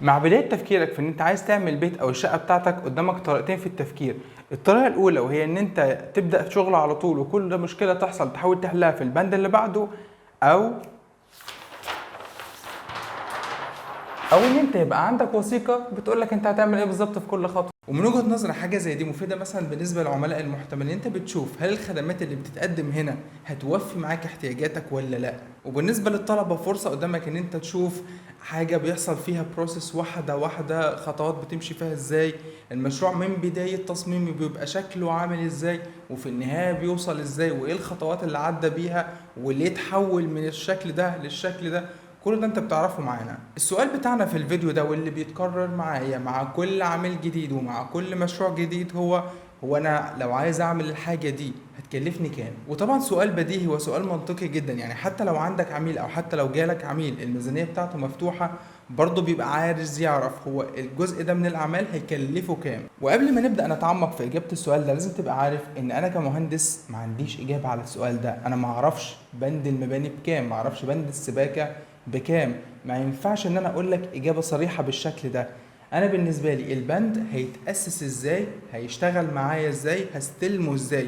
مع بداية تفكيرك في ان انت عايز تعمل بيت او الشقة بتاعتك قدامك طريقتين في التفكير. الطريقة الاولى وهي ان انت تبدأ شغل على طول وكل مشكلة تحصل تحاول تحلها في البند اللي بعده، او ان انت يبقى عندك وثيقة بتقولك انت هتعمل ايه بالظبط في كل خطوة. ومن وجهة نظري حاجة زي دي مفيدة مثلا بالنسبة للعملاء المحتملين، انت بتشوف هل الخدمات اللي بتتقدم هنا هتوفي معاك احتياجاتك ولا لا. وبالنسبة للطلبة فرصة قدامك ان انت تشوف حاجة بيحصل فيها بروسيس واحدة واحدة، خطوات بتمشي فيها ازاي، المشروع من بداية تصميمه بيبقى شكله عامل ازاي، وفي النهاية بيوصل ازاي، وايه الخطوات اللي عدى بيها، وليه تحول من الشكل ده للشكل ده. كل ده انت بتعرفه معانا. السؤال بتاعنا في الفيديو ده واللي بيتكرر معايا مع كل عميل جديد ومع كل مشروع جديد هو انا لو عايز اعمل الحاجة دي هتكلفني كام؟ وطبعا سؤال بديهي وسؤال منطقي جدا، يعني حتى لو عندك عميل او حتى لو جالك عميل الميزانية بتاعته مفتوحة برضه بيبقى عايز يعرف هو الجزء ده من الاعمال هيكلفه كام. وقبل ما نبدا نتعمق في اجابه السؤال ده لازم تبقى عارف ان انا كمهندس ما عنديش اجابه على السؤال ده. انا ما اعرفش بند المباني بكام، ما اعرفش بند السباكه بكام. ما ينفعش ان انا اقول لك اجابه صريحه بالشكل ده. انا بالنسبه لي البند هيتاسس ازاي، هيشتغل معايا ازاي، هستلمه ازاي،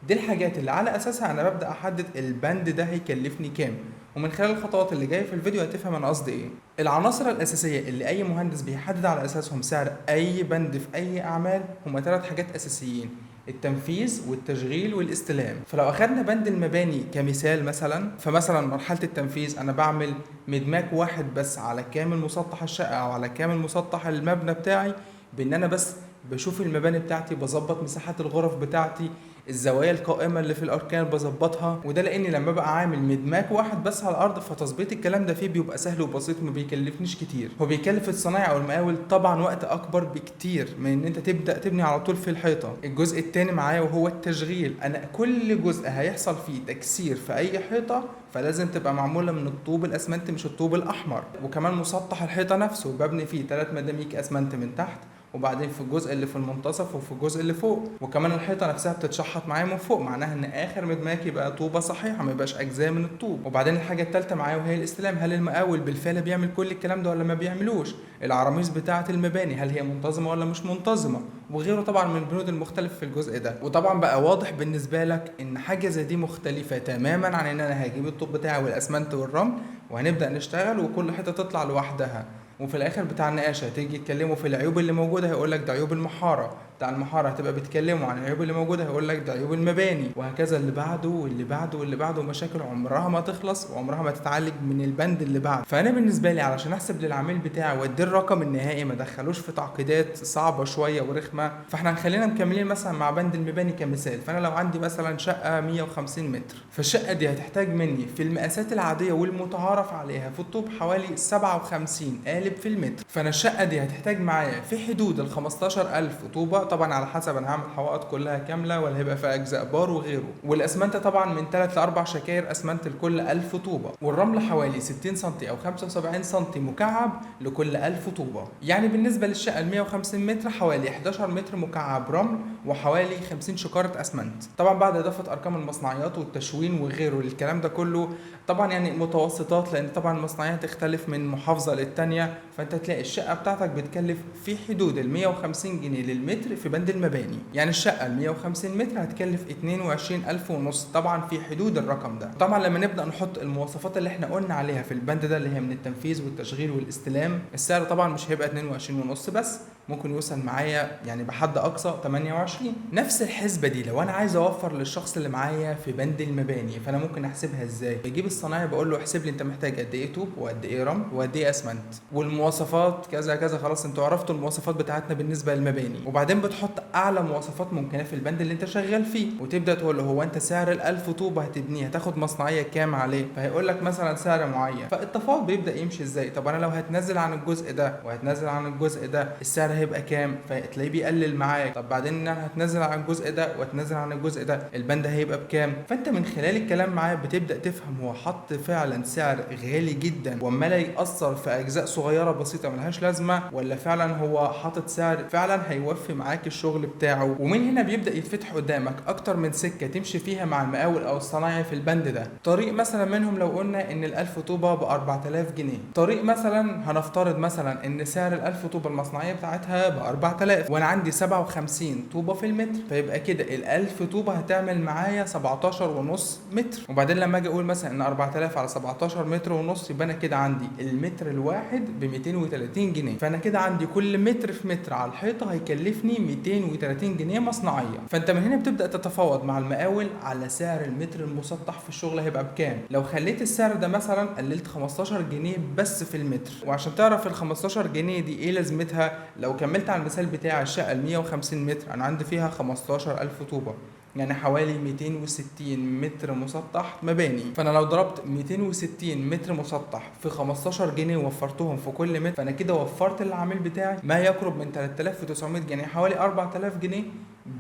دي الحاجات اللي على اساسها انا ببدا احدد البند ده هيكلفني كام. ومن خلال الخطوات اللي جايه في الفيديو هتفهم انا قصدي ايه. العناصر الاساسيه اللي اي مهندس بيحدد على اساسهم سعر اي بند في اي اعمال هما 3 حاجات اساسيين: التنفيذ والتشغيل والاستلام. فلو اخدنا بند المباني كمثال مثلا، فمثلا مرحله التنفيذ انا بعمل مدماج واحد بس على كامل مسطح الشقه او على كامل مسطح المبنى بتاعي، بان انا بس بشوف المباني بتاعتي، بظبط مساحات الغرف بتاعتي، الزوايا القائمه اللي في الاركان بظبطها. وده لاني لما بقى عامل مدماج واحد بس على الارض فتظبيط الكلام ده فيه بيبقى سهل وبسيط وما بيكلفنيش كتير. هو بيكلف الصنايعي او المقاول طبعا وقت اكبر بكتير من ان انت تبدا تبني على طول في الحيطه. الجزء التاني معايا وهو التشغيل، انا كل جزء هيحصل فيه تكسير في اي حيطه فلازم تبقى معموله من الطوب الاسمنت مش الطوب الاحمر. وكمان مسطح الحيطه نفسه ببني فيه 3 مداميك اسمنت من تحت، وبعدين في الجزء اللي في المنتصف وفي الجزء اللي فوق. وكمان الحيطه نفسها بتتشحط معايا من فوق، معناها ان اخر مدماج يبقى طوبه صحيحه ما يبقاش اجزاء من الطوب. وبعدين الحاجه الثالثه معايا وهي الاستلام، هل المقاول بالفعل بيعمل كل الكلام ده ولا ما بيعملوش؟ العراميس بتاعه المباني هل هي منتظمه ولا مش منتظمه؟ وغيره طبعا من البنود المختلفه في الجزء ده. وطبعا بقى واضح بالنسبه لك ان حاجه زي دي مختلفه تماما عن ان انا هجيب الطوب بتاعي والاسمنت والرمل وهنبدا نشتغل وكل حته تطلع لوحدها، وفي الاخر بتاع النقاشه هتيجي يتكلموا في العيوب اللي موجوده هيقول لك ده عيوب المحاره، بتاع المحاره هتبقى بيتكلموا عن العيوب اللي موجوده هيقول لك ده عيوب المباني، وهكذا اللي بعده واللي بعده واللي بعده. مشاكل عمرها ما تخلص وعمرها ما تتعالج من البند اللي بعده. فانا بالنسبه لي علشان احسب للعميل بتاعي واديه الرقم النهائي ما دخلوش في تعقيدات صعبه شويه ورخمه، فاحنا هنخلينا مكملين مثلا مع بند المباني كمثال. فانا لو عندي مثلا شقه 150 متر، فالشقه دي هتحتاج مني في المقاسات العاديه والمتعارف عليها في الطوب حوالي 57 قالب في المتر. فانا الشقه دي هتحتاج معايا في حدود ال 15000 طوبه، طبعا على حسب انا هعمل حوائط كلها كامله ولا هيبقى فيها اجزاء بار وغيره. والاسمنت طبعا من 3 ل 4 شكاير اسمنت لكل 1000 طوبه. والرمل حوالي 60 سم او 75 سم مكعب لكل 1000 طوبه. يعني بالنسبه للشقه ال 150 متر حوالي 11 متر مكعب رمل وحوالي 50 شكاره اسمنت، طبعا بعد اضافه ارقام المصنعيات والتشوين وغيره. الكلام ده كله طبعا يعني متوسطات، لان طبعا المصنعيات تختلف من محافظه للتانيه. فانت تلاقي الشقه بتاعتك بتكلف في حدود ال 150 جنيه للمتر في بند المباني. يعني الشقه ال 150 متر هتكلف 22,000 ونص، طبعا في حدود الرقم ده. طبعا لما نبدا نحط المواصفات اللي احنا قلنا عليها في البند ده اللي هي من التنفيذ والتشغيل والاستلام، السعر طبعا مش هيبقى 22 ونص بس، ممكن يوصل معايا يعني بحد اقصى 28. نفس الحسبه دي لو انا عايز اوفر للشخص اللي معايا في بند المباني فانا ممكن احسبها ازاي؟ بجيب الصنايعي بقول له احسب لي انت محتاج قد ايه طوب وقد ايه رمل وقد ايه اسمنت والمواصفات كذا كذا. خلاص انتوا عرفتوا المواصفات بتاعتنا بالنسبه للمباني. وبعدين بتحط اعلى مواصفات ممكنه في البند اللي انت شغال فيه وتبدا تقول له هو انت سعر ال1000 طوبه هتبنيه هتاخد مصنعيه كام عليه؟ فهيقول لك مثلا سعر معين. فالتفاوض بيبدا يمشي ازاي؟ طب انا لو هتنزل عن الجزء ده وهتنزل عن الجزء ده السعر هيبقى كام، فتلاقيه بيقلل معاك. طب بعدين انا هتنزل عن الجزء ده واتنزل عن الجزء ده، البند هيبقى بكام. فانت من خلال الكلام معاه بتبدا تفهم هو حط فعلا سعر غالي جدا وعمال يأثر في اجزاء صغيره بسيطه ملهاش لازمه، ولا فعلا هو حاطط سعر فعلا هيوفي معاك الشغل بتاعه. ومن هنا بيبدا يتفتح قدامك اكتر من سكه تمشي فيها مع المقاول او الصنايعي في البند ده. طريق مثلا منهم لو قلنا ان ال1000 طوبه ب 4000 جنيه، طريق مثلا هنفترض مثلا ان سعر ال1000 طوبه المصنعيه بتاعتها ب 4000 وانا عندي 57 طوبه في المتر، فيبقى كده ال1000 طوبه هتعمل معايا 17.5 متر. وبعدين لما اجي اقول مثلا ان 4000 على 17 متر ونص، يبقى انا كده عندي المتر الواحد ب 230 جنيه، فانا كده عندي كل متر في متر على الحيطه هيكلفني 230 جنيه مصنعيه. فانت من هنا بتبدا تتفاوض مع المقاول على سعر المتر المسطح في الشغل هيبقى بكام. لو خليت السعر ده مثلا قللت 15 جنيه بس في المتر، وعشان تعرف ال 15 جنيه دي ايه لازمتها، لو كملت على المثال بتاع الشقه ال 150 متر انا عندي فيها 15000 طوبه، يعني حوالي 260 متر مسطح مباني. فانا لو ضربت 260 متر مسطح في 15 جنيه ووفرتهم في كل متر، فانا كده وفرت للعميل بتاعي ما يقرب من 3900 جنيه، حوالي 4000 جنيه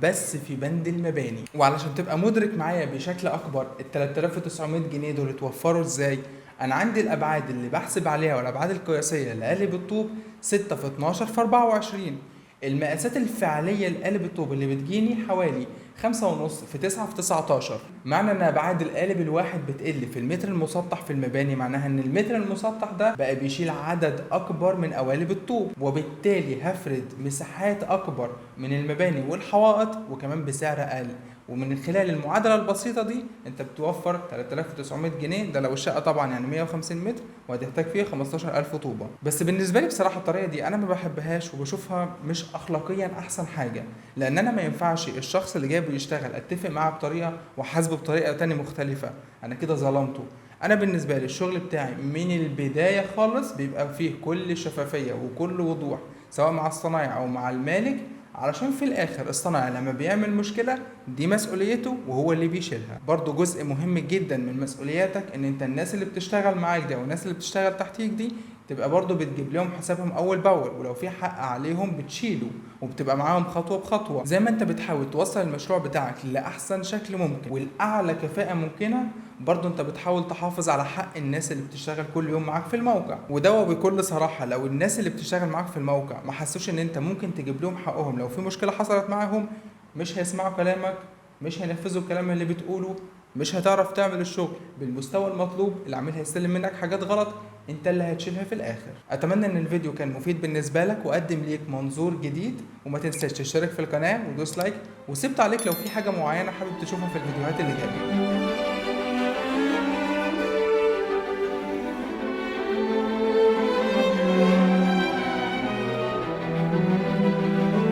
بس في بند المباني. وعلشان تبقى مدرك معايا بشكل اكبر ال 3900 جنيه دول اتوفروا ازاي، انا عندي الابعاد اللي بحسب عليها والابعاد القياسيه لقالب الطوب 6 في 12 في 24. المقاسات الفعليه لقالب الطوب اللي بتجيني حوالي 5.5 في 9 في 19. معنى ان ابعاد القالب الواحد بتقل في المتر المسطح في المباني، معناها ان المتر المسطح ده بقى بيشيل عدد اكبر من قوالب الطوب، وبالتالي هفرد مساحات اكبر من المباني والحوائط وكمان بسعر اقل. ومن خلال المعادله البسيطه دي انت بتوفر 3900 جنيه، ده لو الشقه طبعا يعني 150 متر وهتحتاج فيها 15000 طوبه. بس بالنسبه لي بصراحه الطريقه دي انا ما بحبهاش وبشوفها مش اخلاقيا احسن حاجه، لان انا ما ينفعش الشخص اللي جايبه يشتغل اتفق معاه بطريقه وحاسبه بطريقه تانية مختلفه، انا كده ظلمته. انا بالنسبه لي الشغل بتاعي من البدايه خالص بيبقى فيه كل شفافيه وكل وضوح، سواء مع الصنايعي او مع المالك، علشان في الاخر الصنايعي لما بيعمل مشكله دي مسؤوليته وهو اللي بيشيلها. برضو جزء مهم جدا من مسؤولياتك ان انت الناس اللي بتشتغل معاك ده والناس اللي بتشتغل تحتيك دي تبقى برضو بتجيب لهم حسابهم اول باول، ولو في حق عليهم بتشيله وبتبقى معاهم خطوه بخطوه. زي ما انت بتحاول توصل المشروع بتاعك لاحسن شكل ممكن والاعلى كفاءه ممكنه، برضو انت بتحاول تحافظ على حق الناس اللي بتشتغل كل يوم معاك في الموقع. وده بكل صراحه لو الناس اللي بتشتغل معاك في الموقع ما حسوش ان انت ممكن تجيب لهم حقهم لو في مشكله حصلت معاهم، مش هيسمعوا كلامك، مش هينفذوا الكلام اللي بتقوله، مش هتعرف تعمل الشغل بالمستوى المطلوب. العميل هيستلم منك حاجات غلط انت اللي هتشيلها في الاخر. اتمنى ان الفيديو كان مفيد بالنسبه لك وقدم ليك منظور جديد، وما تنساش تشترك في القناه ودوس لايك وسيب تعليق لو في حاجه معينه حابب تشوفها في الفيديوهات اللي جايه.